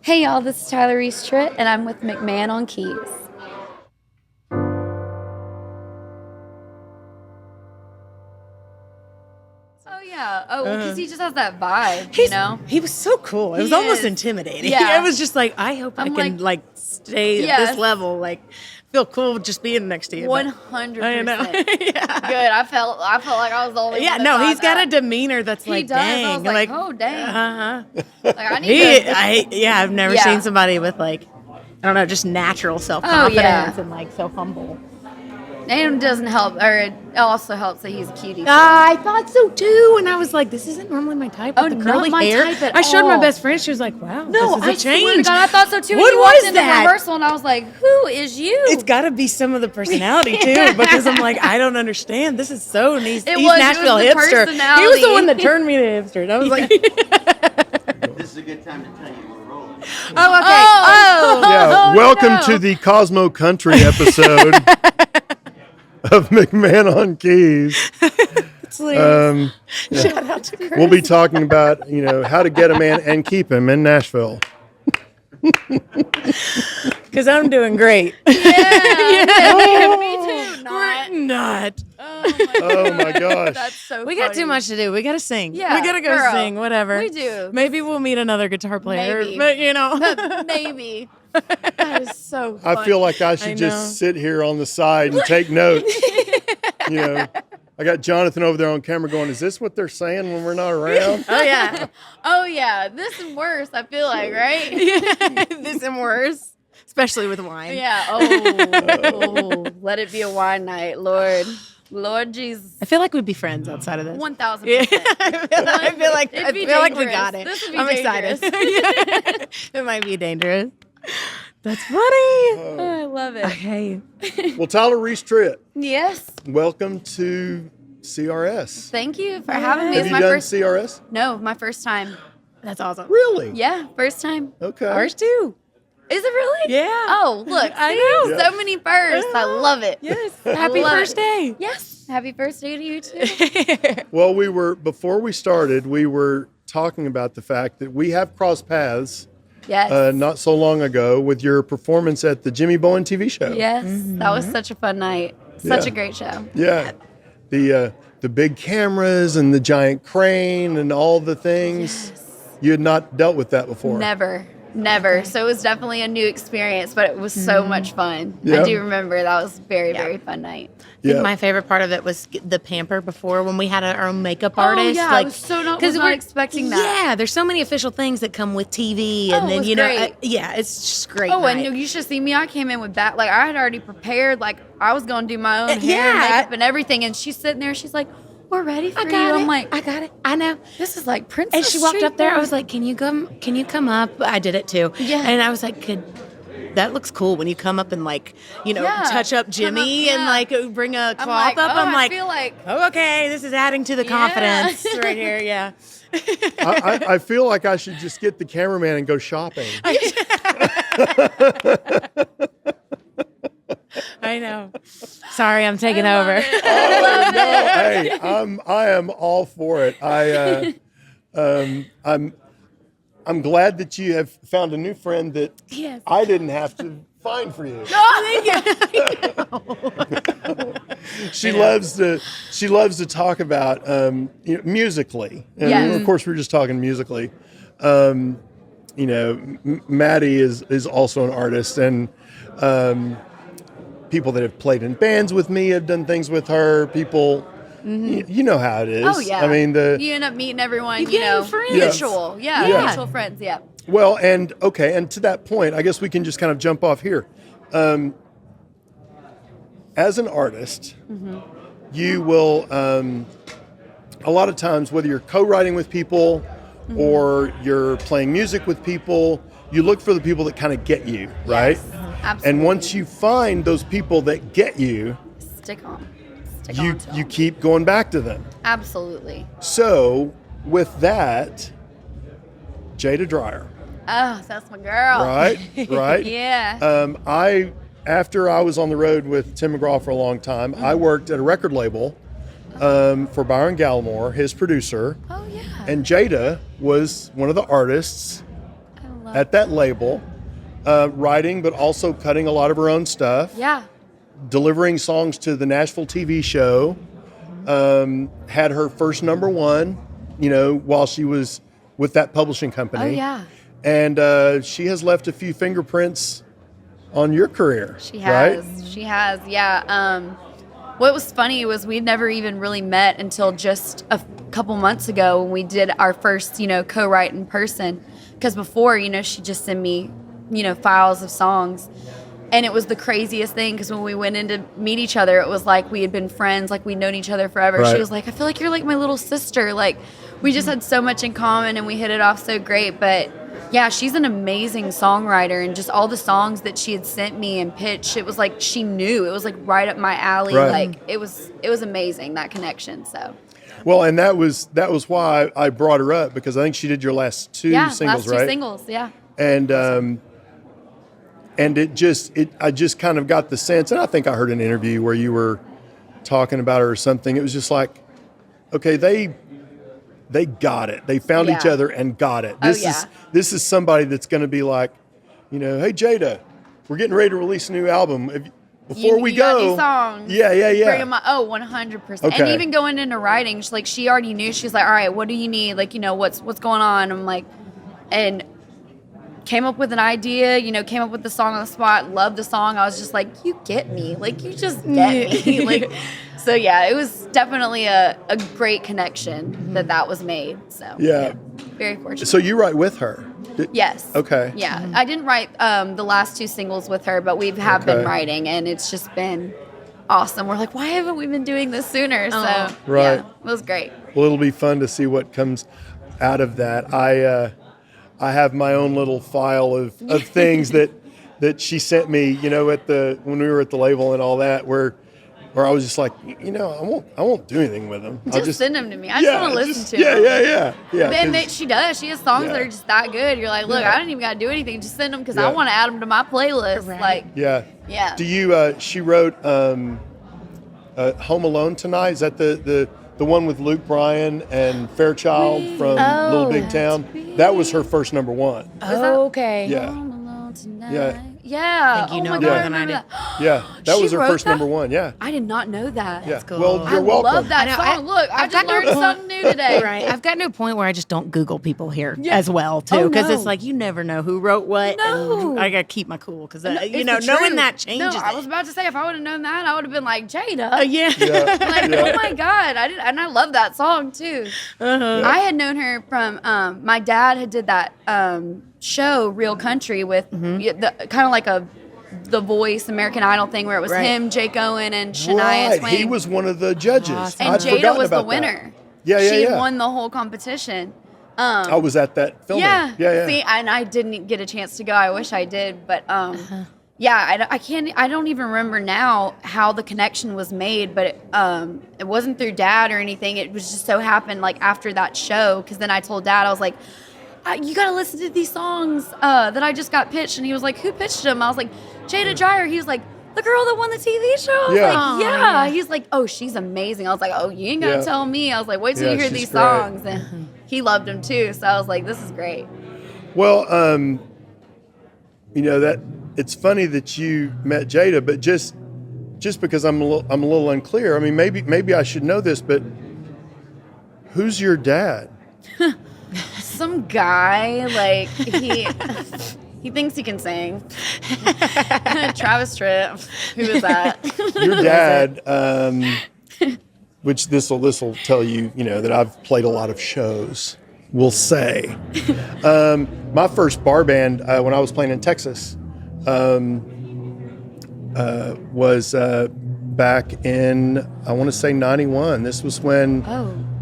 Hey y'all, this is Tyler Reese Tritt, and I'm with McMahon on keys. Oh yeah, because he just has that vibe, you know? He was so cool. It was almost intimidating. Yeah. It was just like, I hope I can stay at this level, feel cool just being next to you. 100%. I know. Yeah. Good. I felt like I was the only one that he's got that. a demeanor that's He like, does. dang. I was like, oh, dang. Uh-huh. I need I've never seen somebody with I don't know, just natural self-confidence and so humble. And it doesn't help, or it also helps that he's a cutie. I thought so too, and I was like, "This isn't normally my type." With the curly not my hair. type at I showed all. my best friend. She was like, "Wow, No, this is a change." Swear to God, I thought so too. What He walked was into that? rehearsal, and I was like, "Who is you?" It's got to be some of the personality too, because I'm like, I don't understand. This is so nice. He's Nashville it was the hipster. personality. He was the one that turned me to hipster. And I was like, This is a good time to tell you we're rolling. "Oh, okay." Yeah, welcome to the Cosmo Country episode of McMahon on Keys. Shout out to Chris. We'll be talking about, how to get a man and keep him in Nashville. Because I'm doing great. Yeah, me too. Not. Oh my gosh. That's so. We got too much to do. We got to sing. Yeah, we got to go girl. sing. Whatever. We do. Maybe we'll meet another guitar player. Maybe. But Maybe. That is so. Funny. I feel like I should I know. just sit here on the side and take notes. I got Jonathan over there on camera going, is this what they're saying when we're not around? Oh yeah. Oh yeah, this is worse. I feel like, right? This and worse, especially with wine. Yeah. Oh, let it be a wine night, Lord Jesus. I feel like we'd be friends outside of this. 1,000%. I feel like It'd be we got dangerous. it. This would be I'm dangerous. excited. It might be dangerous. That's funny. Oh, I love it. Okay. Well, Tyler Reese Tritt, Yes. welcome to CRS. Thank you for having me. Have It's you my done first. CRS? No, my first time. That's awesome. Really? Yeah, first time. Okay. Ours too. Is it really? Yeah. Oh, look. I see? know. So many firsts. I love it. Yes. Happy love first it. day. Yes. Happy first day to you too. Well, before we started, we were talking about the fact that we have crossed paths Yes. not so long ago with your performance at the Jimmy Bowen TV show. Yes. That was such a fun night. Such Yeah. a great show. Yeah. The big cameras and the giant crane and all the things. You had not dealt with that before. Never. So it was definitely a new experience, but it was so much fun. Yeah. I do remember that was a very, very fun night. I think Yeah. my favorite part of it was the pamper before when we had our own makeup artist. Oh, yeah. I was was not expecting that. Yeah, there's so many official things that come with TV, Oh, and it then was great. great. It's just great. Oh, night. and you should see me. I came in with that. Like, I had already prepared. Like, I was going to do my own hair and yeah. makeup and everything. And she's sitting there. She's like, we're ready for I you. got it. I'm like, I got it. I know. this is like Princess And she walked Street up there. I Boys. was like, "Can you come up?" I did it too. Yeah. And I was like, that looks cool when you come up and Yeah. touch up Come Jimmy up, yeah. and bring a cloth like, up. oh, I'm I like, feel like oh, okay, this is adding to the Yeah. confidence right here. Yeah. I feel like I should just get the cameraman and go shopping. I know. Sorry, I'm taking I love over. it. I love it. Hey, I am all for it. I'm glad that you have found a new friend that Yes. I didn't have to find for you. She loves to talk about musically. And Yes. of course, we're just talking musically. Maddie is also an artist, and people that have played in bands with me have done things with her. People, you know how it is. Oh, yeah. I mean, you end up meeting everyone, You gain friends. mutual. Yeah, Yeah. mutual friends, yeah. Well, and to that point, I guess we can just kind of jump off here. As an artist, you will, a lot of times, whether you're co-writing with people or you're playing music with people, you look for the people that kind of get you, right? Yes, absolutely. And once you find those people that get you, Stick on. you keep going back to them. Absolutely. So with that, Jaida Dreyer, Oh, that's my girl. right? Right? Yeah. After I was on the road with Tim McGraw for a long time, I worked at a record label for Byron Gallimore, his producer. Oh, yeah. And Jaida was one of the artists at that label, writing, but also cutting a lot of her own stuff. Yeah. Delivering songs to the Nashville TV show. Had her first number one, while she was with that publishing company. Oh, yeah. And she has left a few fingerprints on your career. She has. Right? She has, yeah. What was funny was we'd never even really met until just a couple months ago when we did our first, co-write in person. Because before, she just sent me, files of songs. And it was the craziest thing because when we went in to meet each other, it was like we had been friends, like we'd known each other forever. Right. She was like, I feel like you're like my little sister. Like, we just had so much in common and we hit it off so great. But yeah, she's an amazing songwriter, and just all the songs that she had sent me and pitched, it was like she knew. It was like right up my alley. Right. Like it was amazing, that connection. So Well, and that was why I brought her up, because I think she did your last two singles, last two right? singles, yeah. And I just kind of got the sense, and I think I heard an interview where you were talking about her or something. It was just like, okay, they got it. They found each other and got it. This is somebody that's going to be like, hey Jaida, we're getting ready to release a new album. Before we go, got these songs. Yeah. Bring them up. 100%. Okay. And even going into writing, she already knew. She's like, all right, what do you need? Like, what's going on? I'm like, and came up with an idea, came up with the song on the spot, loved the song. I was just like, you get me. Like, you just get me. Like, so yeah, it was definitely a great connection that was made. So Yeah. very fortunate. So you write with her? Yes. Okay. Yeah. I didn't write the last two singles with her, but we have been writing, and it's just been awesome. We're like, why haven't we been doing this sooner? So Right. yeah, it was great. Well, it'll be fun to see what comes out of that. I have my own little file of things that she sent me, when we were at the label and all that, where I was just like, I won't do anything with them. I'll Just send them to me. I just want to listen to them. Yeah. And she does. She has songs that are just that good. You're like, look, I didn't even got to do anything. Just send them because I want to add them to my playlist. Right. Like, Yeah. Do you? She wrote "Home Alone Tonight." Is that the one with Luke Bryan and Fairchild from Little Big Town? That was her first number one. Oh, okay. Yeah. Home alone tonight. Yeah. Yeah. I think you Oh know my more God, I than I remember do. that. Yeah, that She was her wrote first that? number one. Yeah. I did not know that. Yeah. cool. Well, you're I welcome. love that song. Look, I just learned something new today. Right. I've gotten to a point where I just don't Google people here as well, too. Oh, Because no. it's like, you never know who wrote what. No. And I got to keep my cool. Because, It's the knowing truth. that changes No, I was about to say, if I would have known that, I would have been like, Jaida. yeah. Like, oh my God. And I love that song too. I had known her from, my dad had did that show, Real Country, with kind of like The Voice, American Idol thing, where it was him, Jake Owen, and Shania Twain. He was one of the judges. Awesome. and I'd Jaida forgotten was the about that. winner. Yeah. She won the whole competition. I was at that filming. Yeah. See, and I didn't get a chance to go. I wish I did, but I can't. I don't even remember now how the connection was made, but it wasn't through Dad or anything. It was just so happened like after that show, because then I told Dad, I was like, you got to listen to these songs that I just got pitched, and he was like, who pitched them? I was like, Jaida Dreyer. He was like, the girl that won the TV show. I was like, yeah. He's like, oh, she's amazing. I was like, oh, you ain't gonna tell me. I was like, wait till you hear she's these great. songs. And he loved them too. So I was like, this is great. Well, that it's funny that you met Jaida, but just because I'm a little unclear. I mean, maybe I should know this, but who's your dad? Some guy, like he thinks he can sing. Travis Tritt. Who is that? Your dad, which this will tell you, that I've played a lot of shows. We'll say, my first bar band when I was playing in Texas was back in, I want to say, '91. This was when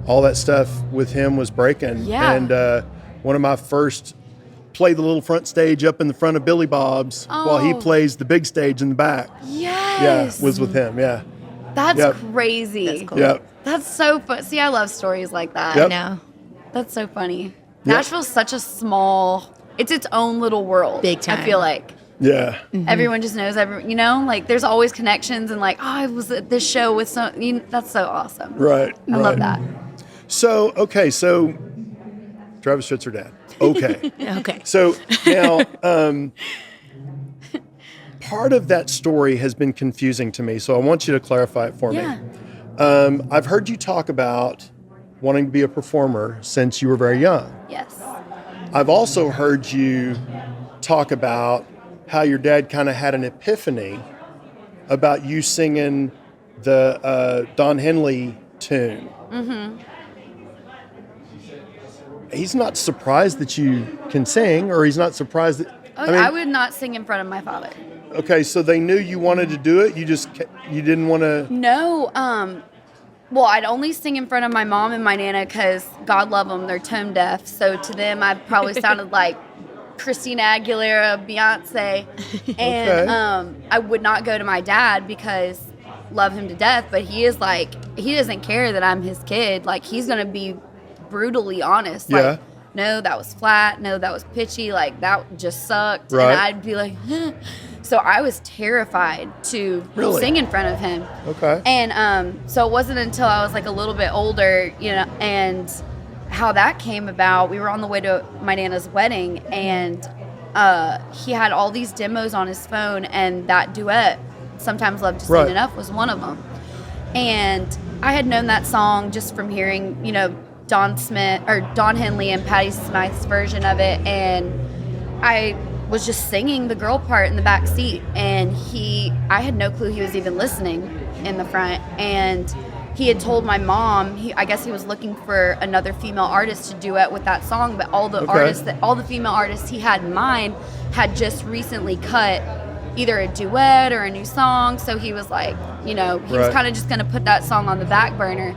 all that stuff with him was breaking. Yeah. And one of my first played the little front stage up in the front of Billy Bob's while he plays the big stage in the back. Yes. Yeah, was with him. Yeah. That's crazy. That's cool. Yep. That's so fun. See, I love stories like that. Yep. I know. That's so funny. Nashville's such a small, it's its own little world. Big time. I feel like. Yeah. Everyone just knows like there's always connections and like, oh, I was at this show with that's so awesome. Right. I love that. So Travis Tritt's her dad. Okay. Okay. So now, part of that story has been confusing to me, so I want you to clarify it for Yeah. me. I've heard you talk about wanting to be a performer since you were very young. Yes. I've also heard you talk about how your dad kind of had an epiphany about you singing the Don Henley tune. Mm-hmm. He's not surprised that you can sing, or he's not surprised that... I would not sing in front of my father. Okay, so they knew you wanted to do it. You didn't want to. No. Well, I'd only sing in front of my mom and my nana because, God love them, they're tone deaf. So to them, I probably sounded like Christina Aguilera, Beyonce. And I would not go to my dad because love him to death. But he is like, he doesn't care that I'm his kid. Like, he's going to be brutally honest. Yeah. Like, no, that was flat. No, that was pitchy. Like, that just sucked. Right. And I'd be like, So I was terrified to sing in front of him. Okay. And so it wasn't until I was like a little bit older, you know, and how that came about. We were on the way to my Nana's wedding, and he had all these demos on his phone, and that Duet, Sometimes Love Just Ain't Enough, was one of them. And I had known that song just from hearing, you know, Don Henley and Patti Smythe's version of it, and I was just singing the girl part in the back seat, and I had no clue he was even listening in the front. And he had told my mom, I guess he was looking for another female artist to duet with that song, but all the female artists he had in mind had just recently cut either a duet or a new song. So he was like, you know, he was kind of just going to put that song on the back burner.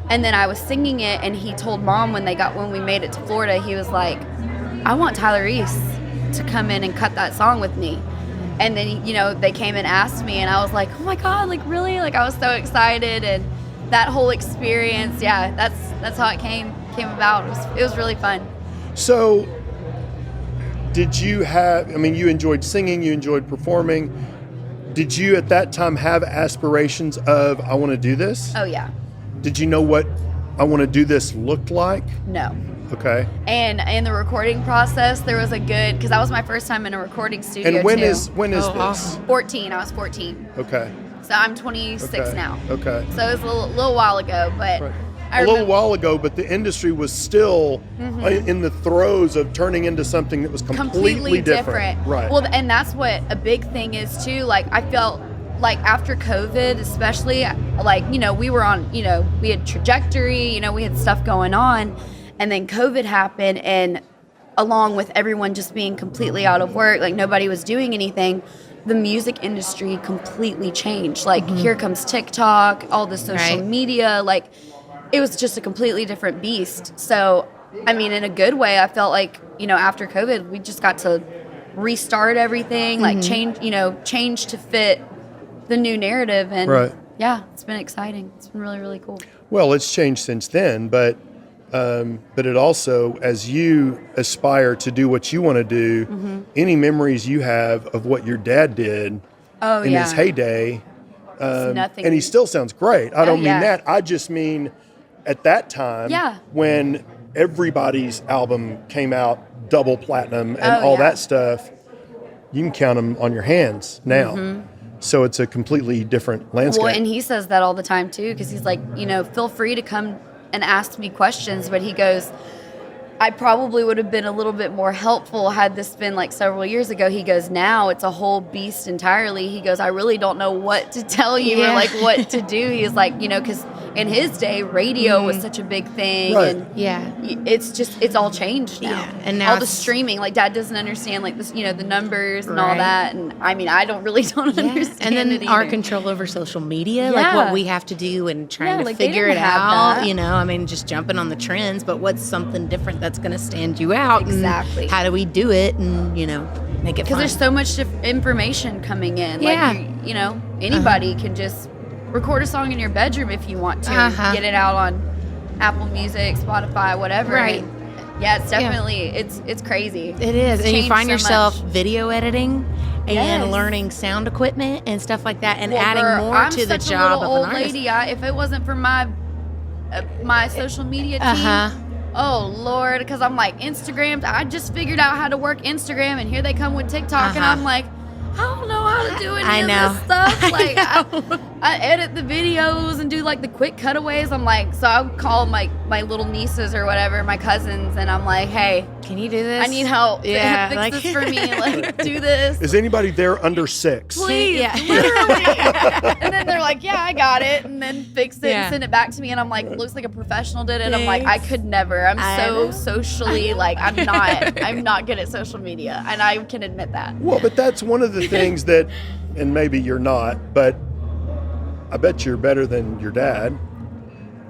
And then I was singing it, and he told mom when we made it to Florida, he was like, I want Tyler Reese to come in and cut that song with me. And then, you know, they came and asked me, and I was like, oh my God, like, really? Like, I was so excited. And that whole experience, yeah, that's how it came about. It was really fun. So did you you enjoyed singing, you enjoyed performing. Did you at that time have aspirations of, I want to do this? Oh, yeah. Did you know what I want to do this looked like? No. Okay. And in the recording process, there was because that was my first time in a recording studio. And when too. is this? Awesome. 14. I was 14. Okay. So I'm 26 now. Okay. So it was a little while ago, but Right. I A little remember while ago, but the industry was still in the throes of turning into something that was completely different. Right. Well, and that's what a big thing is too. Like, I felt like after COVID, especially, like, you know, we were on, you know, we had trajectory, you know, we had stuff going on, and then COVID happened, and along with everyone just being completely out of work, like nobody was doing anything, the music industry completely changed. Like, here comes TikTok, all the social media, like, it was just a completely different beast. So, I mean, in a good way, I felt like, you know, after COVID, we just got to restart everything, like change to fit the new narrative. And yeah, it's been exciting. It's been really, really cool. Well, it's changed since then, but it also, as you aspire to do what you want to do, any memories you have of what your dad did in his heyday, nothing. and he still sounds great. I don't mean that. I just mean at that time when everybody's album came out double platinum and all that stuff, you can count them on your hands now. So it's a completely different landscape. Well, and he says that all the time too, because he's like, you know, feel free to come and ask me questions, but he goes, I probably would have been a little bit more helpful had this been like several years ago. He goes, now it's a whole beast entirely. He goes, I really don't know what to tell you or like what to do. He's like, you know, because in his day, radio was such a big thing. And it's all changed now. Yeah. And now all the streaming, like Dad doesn't understand like this, you know, the numbers and all that. And I mean, I don't understand. And then it our either. control over social media, like what we have to do and trying to like they figure didn't it have out, that. you know, I mean, just jumping on the trends, but what's something different that's going to stand you out? Exactly. And how do we do it and, you know, make it fun? Because there's so much information coming in. Yeah. Like, you know, anybody can just record a song in your bedroom if you want to. Get it out on Apple Music, Spotify, whatever. Right. And yeah, it's definitely, it's crazy. It is. It's And you changed find so yourself much. video editing and Yes. learning sound equipment and stuff like that and Well, adding girl, more I'm to the such job a little of old an artist. lady. If it wasn't for my social media team, Oh Lord, because I'm like Instagram. I just figured out how to work Instagram, and here they come with TikTok, and I'm like, I don't know how to do any of this stuff. Like I edit the videos and do like the quick cutaways. I'm like, so I'll call my little nieces or whatever, my cousins, and I'm like, hey, can you do this? I need help. Yeah, fix this for me. Like, do this. Is anybody there under 6? Please, Yeah. literally. And then they're like, yeah, I got it. And then fix it and send it back to me. And I'm like, looks like a professional did it. I'm like, I could never. I'm so socially, like, I'm not good at social media. And I can admit that. Well, but that's one of the things that, and maybe you're not, but I bet you're better than your dad.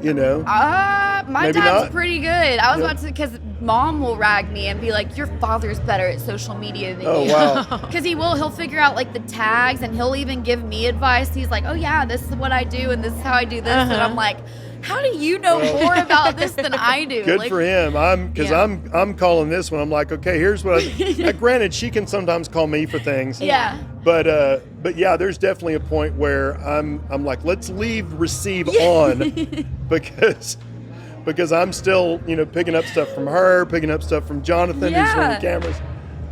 You know? My Maybe dad's not. pretty good. I was about to, because mom will rag me and be like, your father's better at social media than Oh, you. wow. Because he'll figure out like the tags, and he'll even give me advice. He's like, oh yeah, this is what I do, and this is how I do this. And I'm like, how do you know more about this than I do? Good Like, for him. I'm calling this one. I'm like, okay, here's what now, granted, she can sometimes call me for things. Yeah. But yeah, there's definitely a point where I'm like, let's leave receive on because I'm still, picking up stuff from her, picking up stuff from Jonathan who's on the cameras.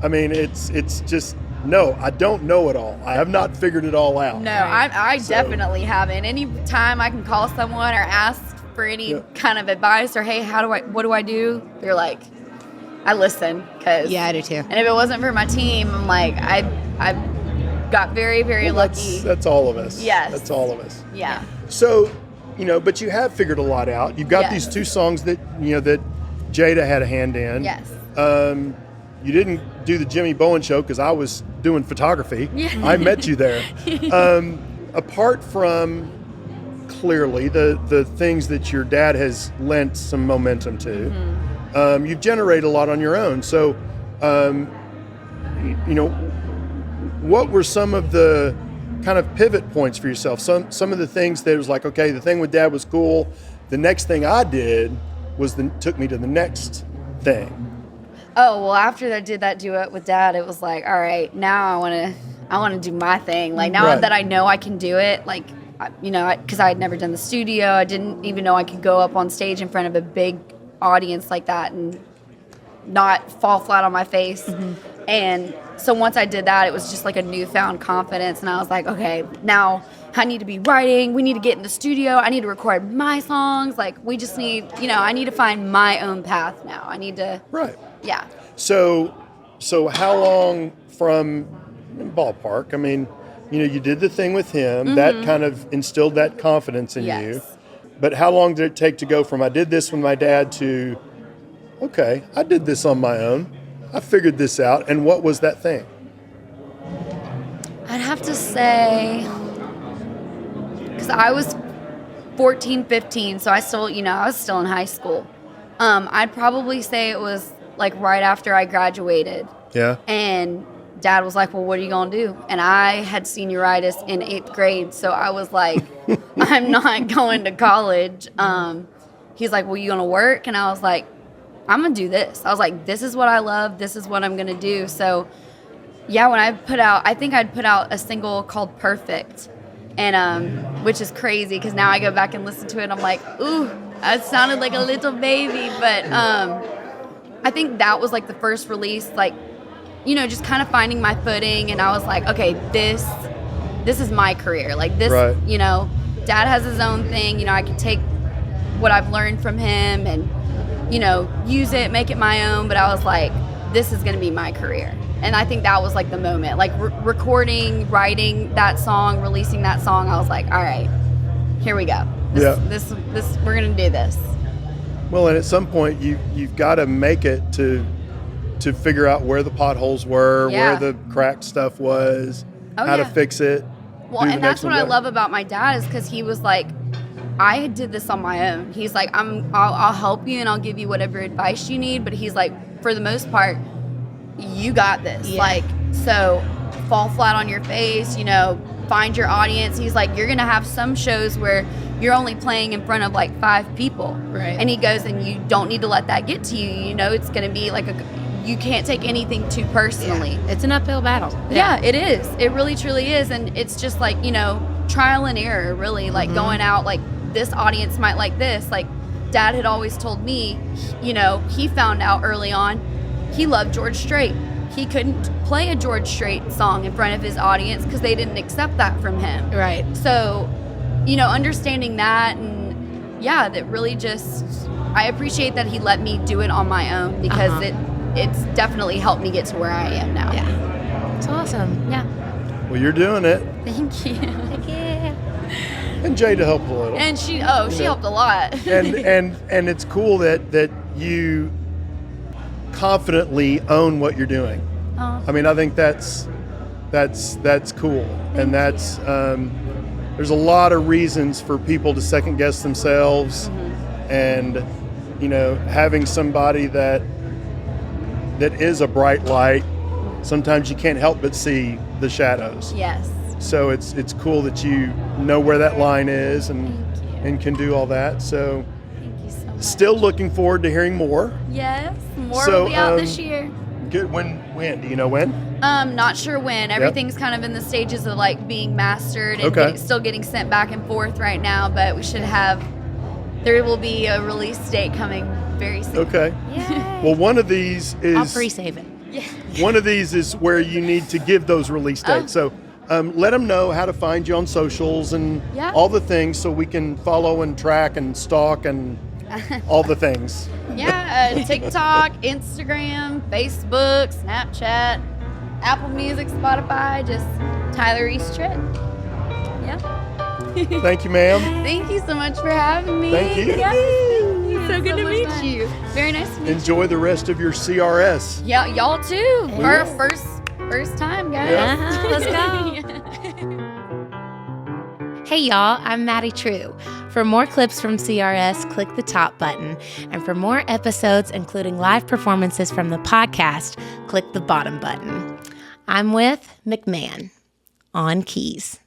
I mean, it's just no, I don't know it all. I have not figured it all out. No, I definitely haven't. Any time I can call someone or ask for any kind of advice or, hey, what do I do? They're like, I listen. I do too. And if it wasn't for my team, I'm like, I got very, very lucky. That's all of us. Yes. That's all of us. Yeah. So, but you have figured a lot out. You've got these 2 songs that, that Jaida had a hand in. Yes. You didn't do the Jimmy Bowen show because I was doing photography. Yeah. I met you there. Apart from clearly the things that your dad has lent some momentum to, you've generated a lot on your own. So, what were some of the kind of pivot points for yourself? Some of the things that was like, okay, the thing with Dad was cool. The next thing I did took me to the next thing. Oh, well, after I did that duet with Dad, it was like, all right, now I want to do my thing. Like, now that I know I can do it, like, because I had never done the studio, I didn't even know I could go up on stage in front of a big audience like that and not fall flat on my face. And so once I did that, it was just like a newfound confidence. And I was like, okay, now I need to be writing. We need to get in the studio. I need to record my songs. Like, we just need, I need to find my own path now. I need to. Right. Yeah. So how long from ballpark? I mean, you did the thing with him. That kind of instilled that confidence in you. But how long did it take to go from I did this with my dad to, okay, I did this on my own. I figured this out. And what was that thing? I'd have to say, because I was 14, 15, so I still, I was still in high school. I'd probably say it was like right after I graduated. Yeah. And Dad was like, well, what are you going to do? And I had senioritis in 8th grade, so I was like, I'm not going to college. He's like, well, you going to work? And I was like, I'm going to do this. I was like, this is what I love. This is what I'm going to do. So, yeah, when I think I'd put out a single called Perfect, and which is crazy because now I go back and listen to it and I'm like, ooh, that sounded like a little baby. But I think that was like the first release, like, just kind of finding my footing. And I was like, okay, this is my career. Like this, Dad has his own thing. I can take what I've learned from him and, use it, make it my own. But I was like, this is going to be my career. And I think that was like the moment, like recording, writing that song, releasing that song. I was like, all right, here we go. This we're going to do this. Well, and at some point you've got to make it to figure out where the potholes were, where the cracked stuff was, how to fix it. Well, and that's what I love about my dad is because he was like, I did this on my own. He's like, I'll help you and I'll give you whatever advice you need. But he's like, for the most part, you got this. Yeah. Like, so fall flat on your face, find your audience. He's like, you're going to have some shows where you're only playing in front of like 5 people. Right. And he goes, and you don't need to let that get to you. It's going to be like you can't take anything too personally. Yeah. It's an uphill battle. Yeah, it is. It really, truly is. And it's just like, trial and error, really, like going out, like this audience might like this. Like Dad had always told me, you know, he found out early on he loved George Strait. He couldn't play a George Strait song in front of his audience because they didn't accept that from him. Right. So, you know, understanding that, and yeah, that really just, I appreciate that he let me do it on my own, because it's definitely helped me get to where I am now. Yeah. It's awesome. Yeah. Well, you're doing it. Thank you. And Jaida helped a little. And she helped a lot. and it's cool that you confidently own what you're doing. Oh. I mean, I think that's cool. And that's there's a lot of reasons for people to second guess themselves, and you know, having somebody that is a bright light, sometimes you can't help but see the shadows. Yes. So it's cool that you know where that line is and can do all that. So Thank you so much. still looking forward to hearing more. Yes. More So, will be out this year. Good. When? Do you know when? Not sure when. Everything's kind of in the stages of like being mastered and still getting sent back and forth right now, but we should have, there will be a release date coming very soon. Okay. Yay. Well, one of these is I'll pre-save it. one of these is where you need to give those release dates. So let them know how to find you on socials and all the things, so we can follow and track and stalk and all the things. Yeah, TikTok, Instagram, Facebook, Snapchat, Apple Music, Spotify, just Tyler Reese Tritt. Yeah. Thank you, ma'am. Thank you so much for having me. Thank you. Yes, thank you. So good to much meet fun. you. Very nice to meet you. Enjoy the rest of your CRS. Yeah, y'all too. We Our will. first time, guys. Yeah. Let's go. Hey y'all, I'm Maddye Trew. For more clips from CRS, click the top button. And for more episodes, including live performances from the podcast, click the bottom button. I'm with McMahon on keys.